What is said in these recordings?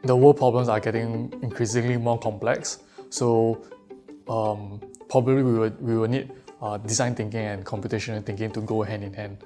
the world problems are getting increasingly more complex. So probably we will need design thinking and computational thinking to go hand in hand.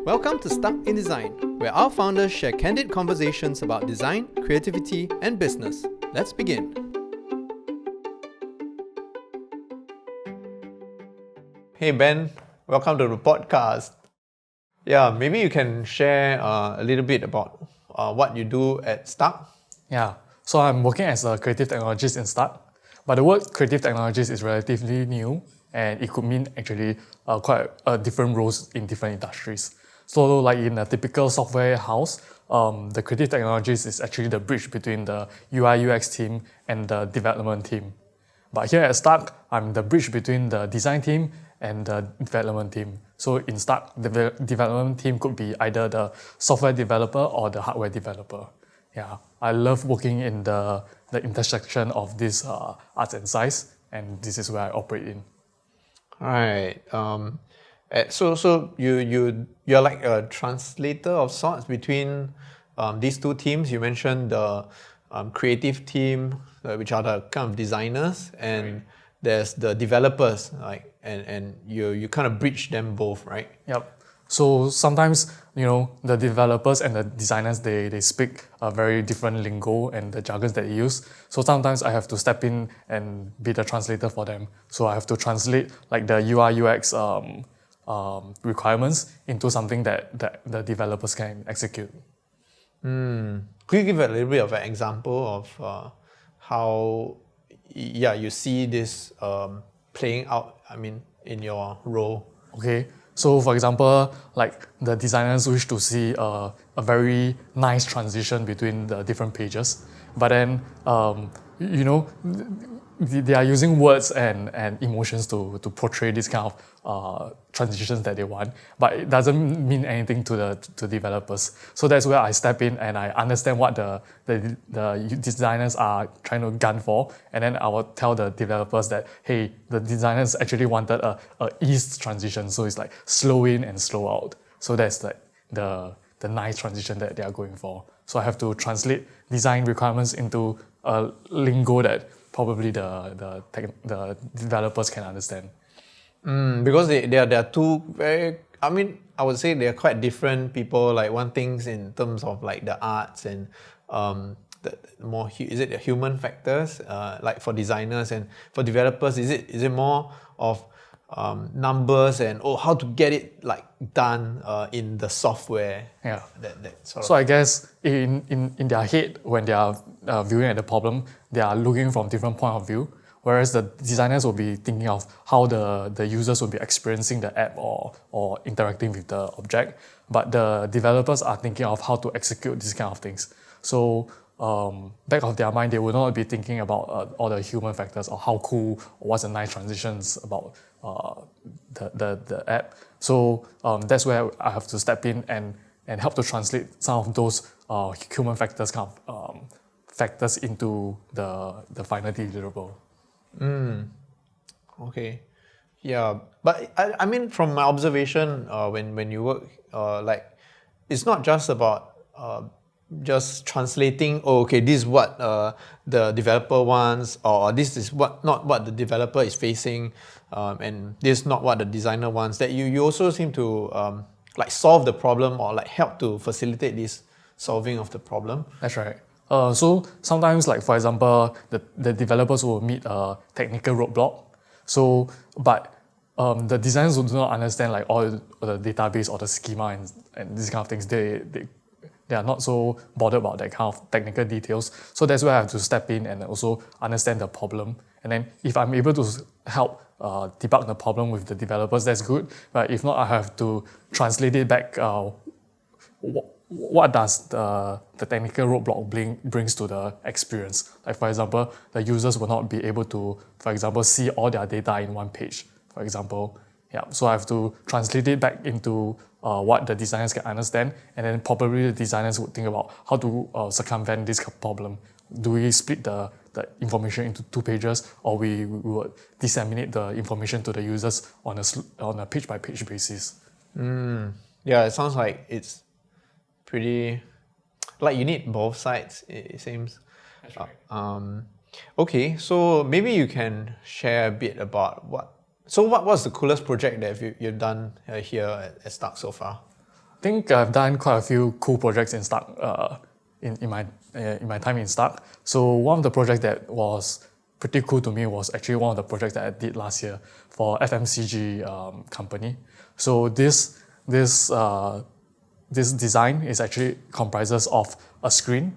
Welcome to Stuck in Design, where our founders share candid conversations about design, creativity, and business. Let's begin. Hey Ben, welcome to the podcast. Yeah, maybe you can share a little bit about what you do at Stuck. Yeah, so I'm working as a creative technologist in Start, but the word creative technologist is relatively new and it could mean actually quite different roles in different industries. So like in a typical software house, the creative technologist is actually the bridge between the UI UX team and the development team. But here at Stark, I'm the bridge between the design team and the development team. So in Stark, the development team could be either the software developer or the hardware developer. Yeah, I love working in the intersection of these arts and science, and this is where I operate in. All right. So you're like a translator of sorts between these two teams. You mentioned the creative team, which are the kind of designers, and there's the developers, like, and you kind of bridge them both, right? Yep. So sometimes, the developers and the designers, they speak a very different lingo and the jargons that they use. So sometimes I have to step in and be the translator for them. So I have to translate like the UI UX requirements into something that the developers can execute. Could you give a little bit of an example of how you see this playing out, in your role? Okay, so for example, like the designers wish to see a very nice transition between the different pages, but then they are using words and emotions to portray this kind of transitions that they want, but it doesn't mean anything to the developers. So that's where I step in and I understand what the designers are trying to gun for, and then I will tell the developers that, hey, the designers actually wanted a ease transition, so it's like slow in and slow out. So that's like the nice transition that they are going for. So I have to translate design requirements into a lingo that probably the developers can understand. Because they are two very, I would say they are quite different people. Like one thing's in terms of like the arts and the more, is it the human factors, like for designers, and for developers, is it more of numbers and how to get it like done in the software? Yeah. That sort of. So I guess in their head, when they are viewing at the problem, they are looking from different point of view. Whereas the designers will be thinking of how the users will be experiencing the app or interacting with the object. But the developers are thinking of how to execute these kind of things. So back of their mind, they will not be thinking about all the human factors or how cool or what's the nice transitions about the app. So that's where I have to step in and help to translate some of those human factors factors into the final deliverable. Okay. Yeah, but I mean, from my observation, when you work, like, it's not just about just translating, this is what the developer wants, or this is not what the developer is facing, and this is not what the designer wants. That you also seem to like solve the problem or like help to facilitate this solving of the problem. That's right. So sometimes, like for example, the developers will meet a technical roadblock. So, but the designers do not understand like all the database or the schema and these kind of things. They are not so bothered about that kind of technical details. So that's where I have to step in and also understand the problem. And then if I'm able to help debug the problem with the developers, that's good. But if not, I have to translate it back. What does the technical roadblock brings to the experience? Like for example, the users will not be able to, for example, see all their data in one page, for example. Yeah, so I have to translate it back into what the designers can understand, and then probably the designers would think about how to circumvent this problem. Do we split the information into two pages, or we would disseminate the information to the users on a page-by-page basis? Yeah, it sounds like it's pretty like you need both sides, it seems. That's right. Okay, so maybe you can share a bit about what's the coolest project that you've done here at Stark so far? I think I've done quite a few cool projects in Stark in my time in Stark. So one of the projects that was pretty cool to me was actually one of the projects that I did last year for FMCG company. So this design is actually comprises of a screen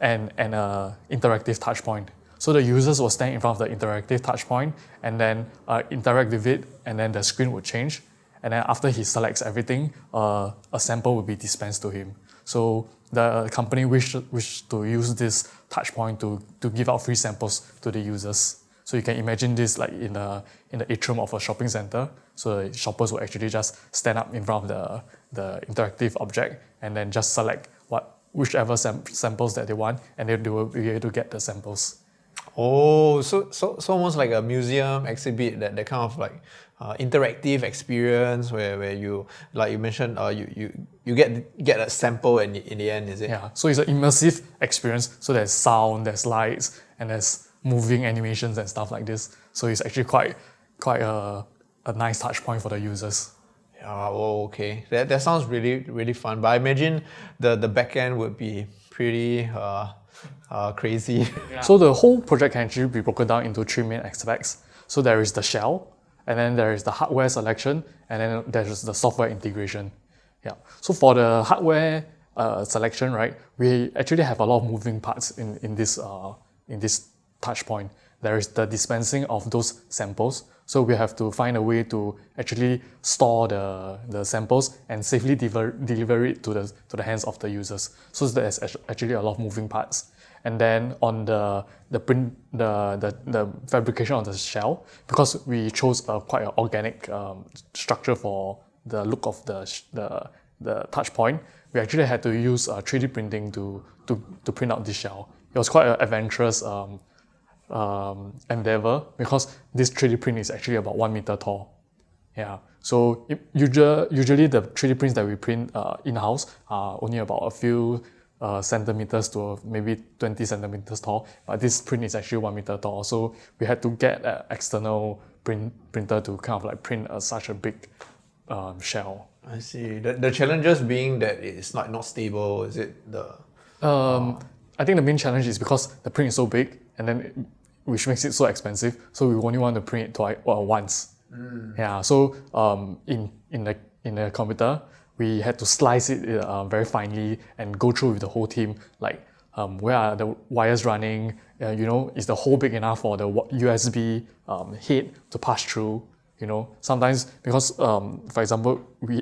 and a interactive touch point. So the users will stand in front of the interactive touch point and then interact with it, and then the screen would change. And then after he selects everything, a sample will be dispensed to him. So the company wish to use this touch point to give out free samples to the users. So you can imagine this like in the atrium of a shopping center. So the shoppers will actually just stand up in front of the interactive object and then just select whichever samples that they want, and then they will be able to get the samples. Oh, so almost like a museum exhibit, that kind of like interactive experience where you, like you mentioned, you get a sample in the end, is it? Yeah, so it's an immersive experience. So there's sound, there's lights, and there's moving animations and stuff like this. So it's actually quite a nice touch point for the users. Yeah, oh, okay. That sounds really, really fun. But I imagine the back end would be pretty crazy. Yeah. So the whole project can actually be broken down into three main aspects. So there is the shell, and then there is the hardware selection, and then there is the software integration. Yeah. So for the hardware selection, right, we actually have a lot of moving parts in this touch point. There is the dispensing of those samples. So we have to find a way to actually store the samples and safely deliver it to the hands of the users. So there's actually a lot of moving parts. And then on the fabrication of the shell, because we chose quite an organic structure for the look of the touch point, we actually had to use 3D printing to print out this shell. It was quite an adventurous endeavor, because this 3D print is actually about 1 meter tall. Yeah. So usually the 3D prints that we print in-house are only about a few centimeters to maybe 20 centimeters tall, but this print is actually 1 meter tall. So we had to get an external printer to kind of like print such a big shell. I see. The challenges being that it's not stable. Is it the? I think the main challenge is because the print is so big, and then which makes it so expensive. So we only want to print it once. Yeah. So in the computer, we had to slice it very finely and go through with the whole team, like where are the wires running, is the hole big enough for the USB head to pass through, sometimes because, for example,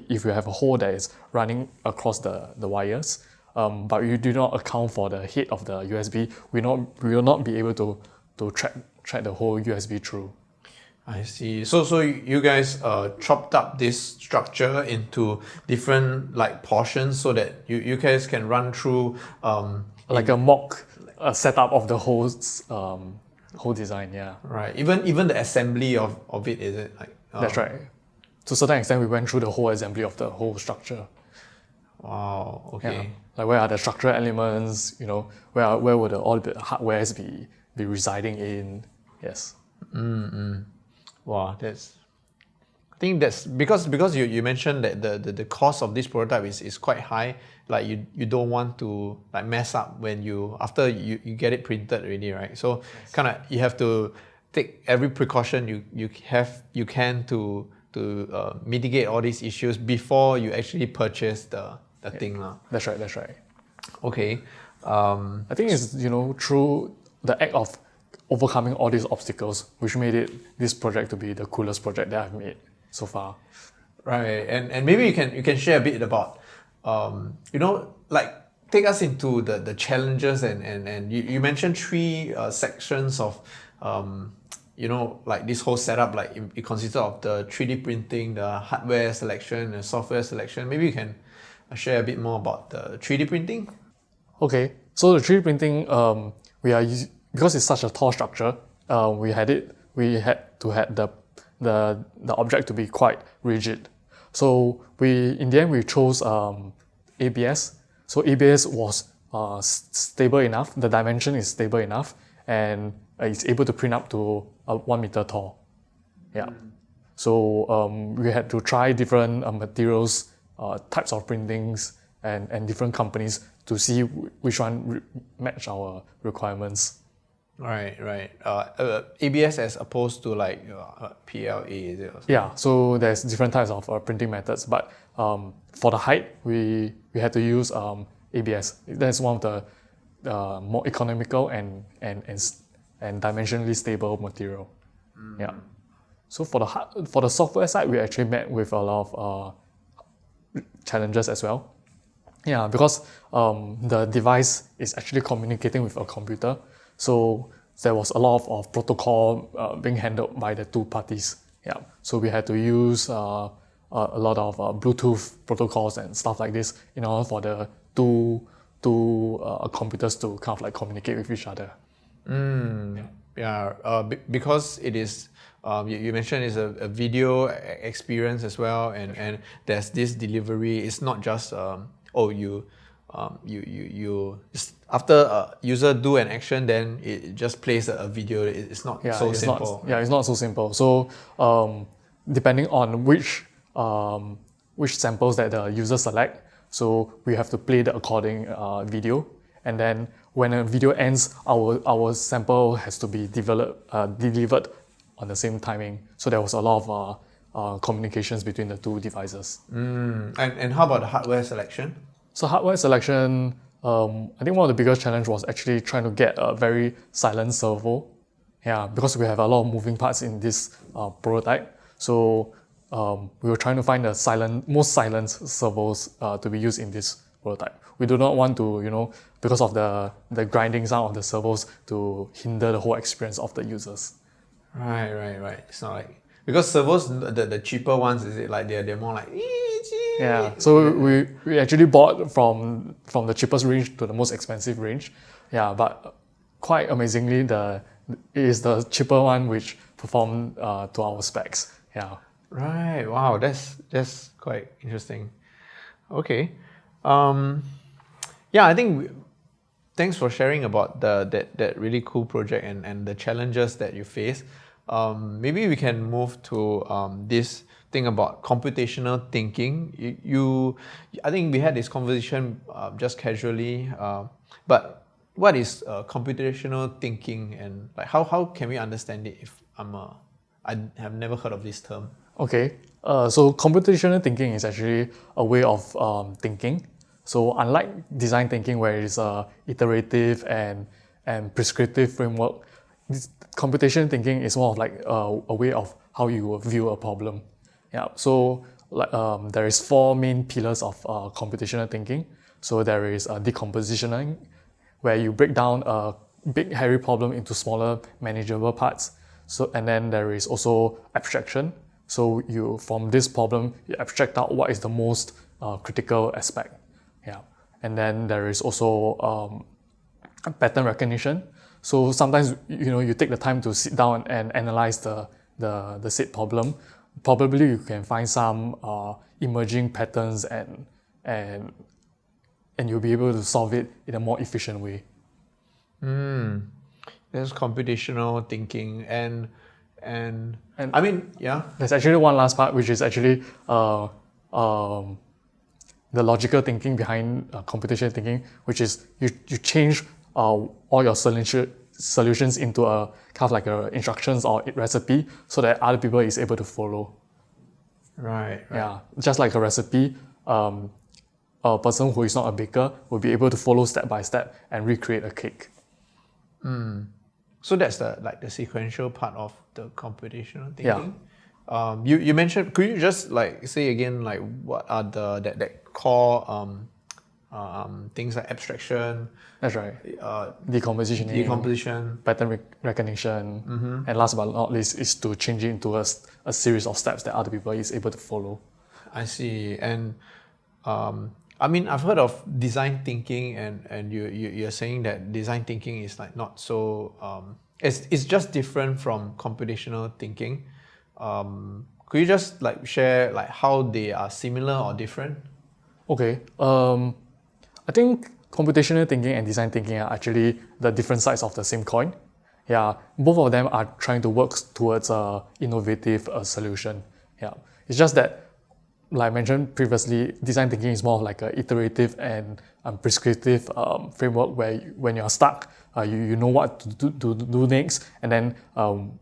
if you have a hole that is running across the wires, but you do not account for the head of the USB, we will not be able to track the whole USB through. I see. So you guys chopped up this structure into different like portions so that you guys can run through like a mock setup of the whole design. Yeah. Right. Even the assembly of it, is it like? That's right. To a certain extent, we went through the whole assembly of the whole structure. Wow. Okay. Yeah. Like where are the structural elements? Where would all the hardwares be residing in? Yes. Wow, I think that's because you mentioned that the cost of this prototype is quite high. Like you don't want to like mess up when after you get it printed already, right? So kind of you have to take every precaution you can to mitigate all these issues before you actually purchase the thing. That's right. Okay. I think it's through the act of overcoming all these obstacles, which made this project to be the coolest project that I've made so far. Right, and maybe you can share a bit about, like take us into the challenges and you mentioned three sections of, like this whole setup, like it consisted of the 3D printing, the hardware selection, and software selection. Maybe you can share a bit more about the 3D printing. Okay, so the 3D printing, we are using, because it's such a tall structure, we had to have the object to be quite rigid. So in the end we chose ABS. So ABS was stable enough. The dimension is stable enough, and it's able to print up to 1 meter tall. Yeah. So we had to try different materials, types of printings, and different companies to see which one match our requirements. Right. ABS as opposed to like PLA, is it? Yeah, so there's different types of printing methods, but for the height, we had to use ABS. That's one of the more economical and dimensionally stable material. Yeah. So for the software side, we actually met with a lot of challenges as well. Yeah, because the device is actually communicating with a computer, so there was a lot of protocol being handled by the two parties. Yeah, so we had to use a lot of Bluetooth protocols and stuff like this in order for the two computers to kind of like communicate with each other. Because it is, you mentioned it's a video experience as well, and there's this delivery. It's not just you just after a user do an action, then it just plays a video. It's not so simple. It's not so simple. So depending on which samples that the user select, so we have to play the according video, and then when a video ends, our sample has to be delivered on the same timing. So there was a lot of communications between the two devices. And how about the hardware selection? So hardware selection, I think one of the biggest challenge was actually trying to get a very silent servo. Yeah, because we have a lot of moving parts in this prototype. So we were trying to find the most silent servos to be used in this prototype. We do not want to, because of the grinding sound of the servos, to hinder the whole experience of the users. Right. It's not like, because servos, the cheaper ones, is it like they're more like yeah. So we actually bought from the cheapest range to the most expensive range. Yeah, but quite amazingly, it is the cheaper one which performed to our specs. Yeah. Right. Wow. That's quite interesting. Okay. I think thanks for sharing about that really cool project and the challenges that you face. Maybe we can move to this thing about computational thinking. I think we had this conversation just casually, but what is computational thinking, and like how can we understand it if I have never heard of this term? Okay, so computational thinking is actually a way of thinking. So unlike design thinking, where it's iterative and prescriptive framework, this computational thinking is more of like a way of how you view a problem. Yeah. So like there is 4 main pillars of computational thinking. So there is decompositioning, where you break down a big hairy problem into smaller manageable parts. So and then there is also abstraction. So from this problem, you abstract out what is the most critical aspect. Yeah. And then there is also pattern recognition. So sometimes you take the time to sit down and analyze the said problem. Probably you can find some emerging patterns and you'll be able to solve it in a more efficient way. There's computational thinking and I mean, yeah. There's actually one last part, which is actually the logical thinking behind computational thinking, which is you change all your solutions into a kind of like a instructions or recipe, so that other people is able to follow. Right. Yeah, just like a recipe, a person who is not a baker will be able to follow step by step and recreate a cake. So that's the sequential part of the computational thinking. Yeah. You mentioned. Could you just say again what are that core things like abstraction? That's right. Decomposition, pattern recognition, and last but not least is to change it into a series of steps that other people is able to follow. I see. And I mean, I've heard of design thinking, and you're saying that design thinking is not so. It's just different from computational thinking. Could you just share how they are similar or different? Okay. I think computational thinking and design thinking are actually the different sides of the same coin. Yeah, both of them are trying to work towards a innovative solution. Yeah, it's just that, like I mentioned previously, design thinking is more of like a iterative and prescriptive framework where when you're stuck, you know what to do next, and then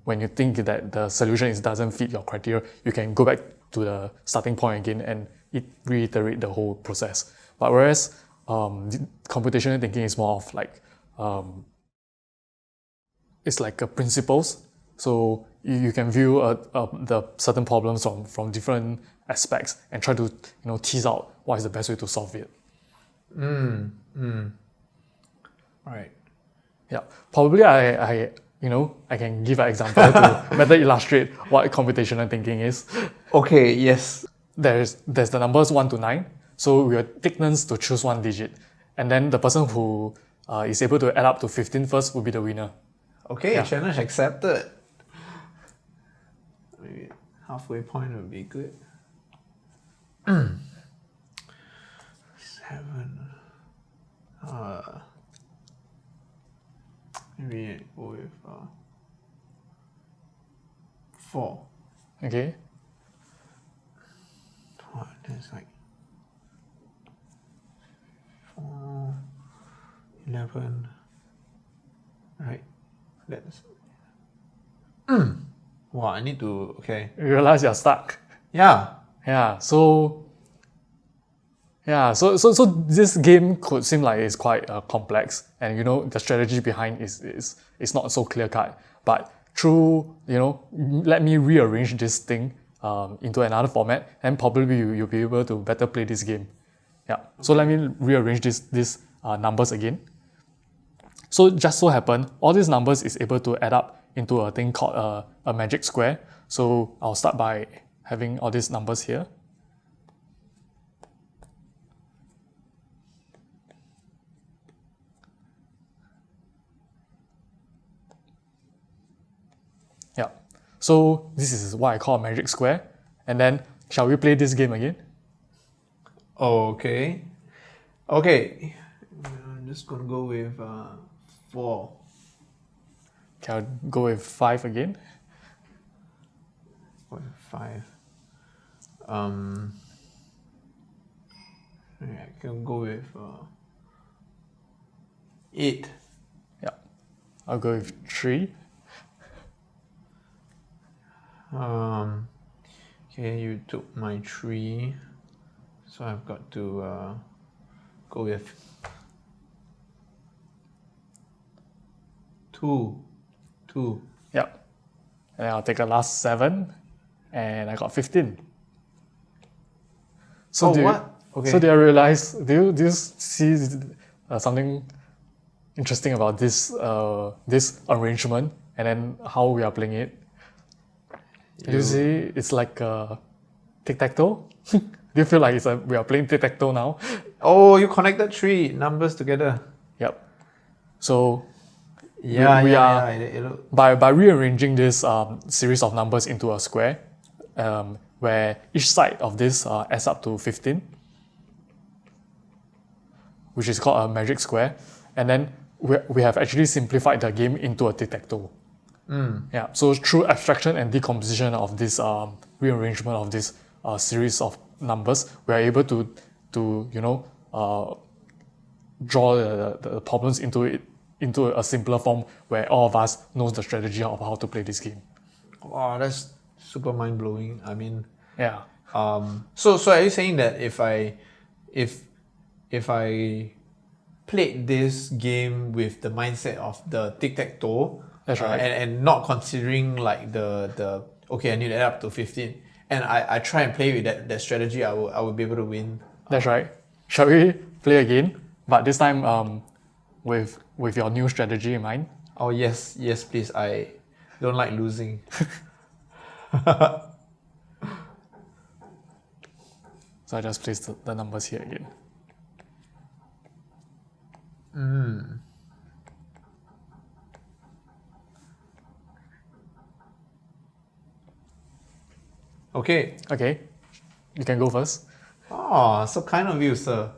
when you think that the solution doesn't fit your criteria, you can go back to the starting point again and reiterate the whole process. But whereas computational thinking is more of like it's like a principles. So you can view the certain problems from different aspects and try to tease out what is the best way to solve it. Right. Yeah, probably I can give an example to better illustrate what computational thinking is. Okay, yes. There's the numbers 1 to 9. So we will take turns to choose one digit. And then the person who is able to add up to 15 first will be the winner. Okay, Yeah. challenge accepted. Maybe halfway point would be good. 7. Maybe go with 4. Okay. What? That's like 4, 11. Right. Let's. Wow, I need to. Okay. You realize you're stuck. Yeah. Yeah. So this game could seem like it's quite complex, and the strategy behind is not so clear cut. But through let me rearrange this thing into another format, and probably you'll be able to better play this game. Yeah. So let me rearrange these numbers again. So just so happen, all these numbers is able to add up into a thing called a magic square. So I'll start by having all these numbers here. Yeah. So this is what I call a magic square. And then shall we play this game again? Okay. Okay. I'm just gonna go with 4. Okay, I'll go with 5 again. 5. I can go with 8. Yeah. I'll go with 3. Okay, you took my 3, so I've got to go with 2. Yeah. And then I'll take the last 7, and I got 15. So Okay. So do you realize? Do you see something interesting about this arrangement, and then how we are playing it? You see, it's like tic-tac-toe. Do you feel like we are playing tic-tac-toe now? Oh, you connected 3 numbers together. Yep. So Yeah, we yeah, are yeah. by rearranging this series of numbers into a square, where each side of this adds up to 15, which is called a magic square, and then we have actually simplified the game into a tic-tac-toe. Yeah. So through abstraction and decomposition of this rearrangement of this series of numbers, we are able to draw the problems into a simpler form where all of us knows the strategy of how to play this game. Wow, that's super mind blowing. I mean, Yeah. so are you saying that if I played this game with the mindset of the tic-tac-toe, That's right. and not considering like the okay, I need to add up to 15, and I try and play with that strategy, I will be able to win. That's right. Shall we play again? But this time with your new strategy in mind? Oh yes, please. I don't like losing. So I just placed the numbers here again. Okay. Okay, you can go first. Oh, so kind of you, sir.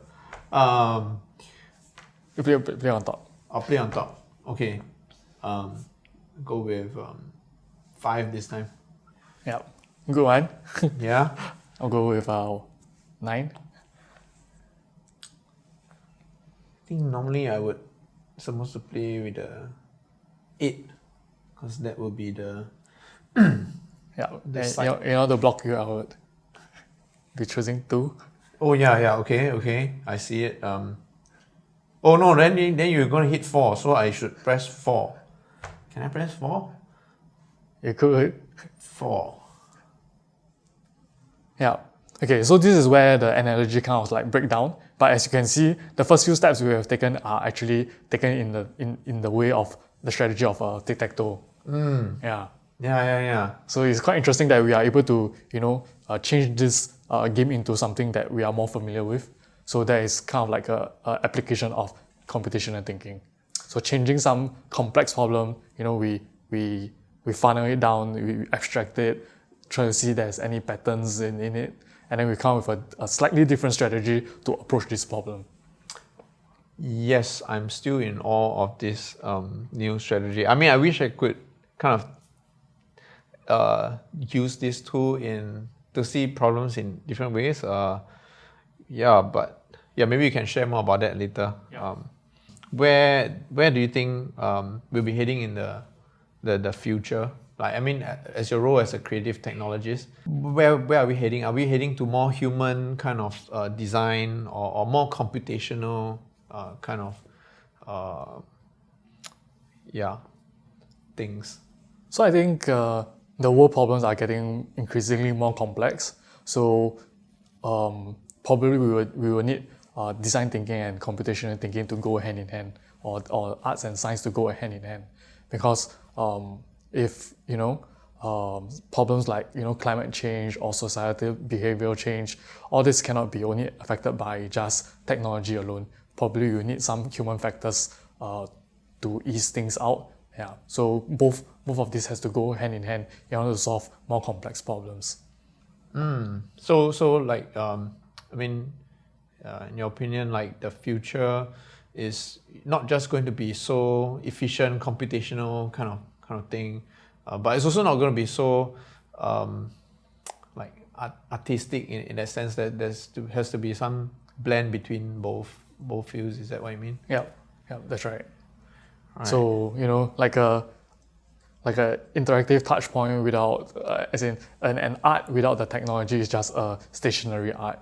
You play on top. I'll play on top. Okay. Go with 5 this time. Yeah. Good one. Yeah. I'll go with 9. I think normally I would supposed to play with the 8, because that will be the Yeah. The And, side. you know, the block you, I would be choosing 2. Oh yeah, okay, I see it. Oh no, then you're gonna hit 4, so I should press 4. Can I press 4? You could. 4. Yeah. Okay, so this is where the analogy kind of like break down. But as you can see, the first few steps we have taken are actually taken in the way of the strategy of tic-tac-toe. Yeah. Yeah. So it's quite interesting that we are able to, change this game into something that we are more familiar with. So that is kind of like a application of computational thinking. So changing some complex problem, we funnel it down, we abstract it, try to see if there's any patterns in it, and then we come with a slightly different strategy to approach this problem. Yes, I'm still in awe of this new strategy. I mean, I wish I could kind of use this tool to see problems in different ways. Maybe you can share more about that later. Yeah. Where do you think we'll be heading in the future? Like, I mean, as your role as a creative technologist, where are we heading? Are we heading to more human kind of design or more computational kind of things? So I think the world problems are getting increasingly more complex. So probably we will need design thinking and computational thinking to go hand in hand, or arts and science to go hand in hand, because if problems like climate change or societal behavioral change, all this cannot be only affected by just technology alone. Probably you need some human factors to ease things out. Yeah. So both of these has to go hand in hand in order to solve more complex problems. So like I mean, in your opinion, like the future is not just going to be so efficient, computational kind of thing, but it's also not going to be so like artistic in that sense that has to be some blend between both fields. Is that what you mean? Yeah, that's right. So like a interactive touch point without, as in an art without the technology is just a stationary art,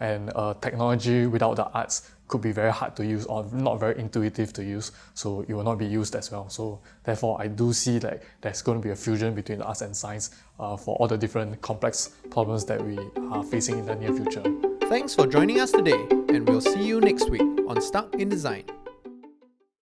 and technology without the arts could be very hard to use or not very intuitive to use, so it will not be used as well. So therefore, I do see like there's going to be a fusion between the arts and science for all the different complex problems that we are facing in the near future. Thanks for joining us today, and we'll see you next week on Stuck in Design.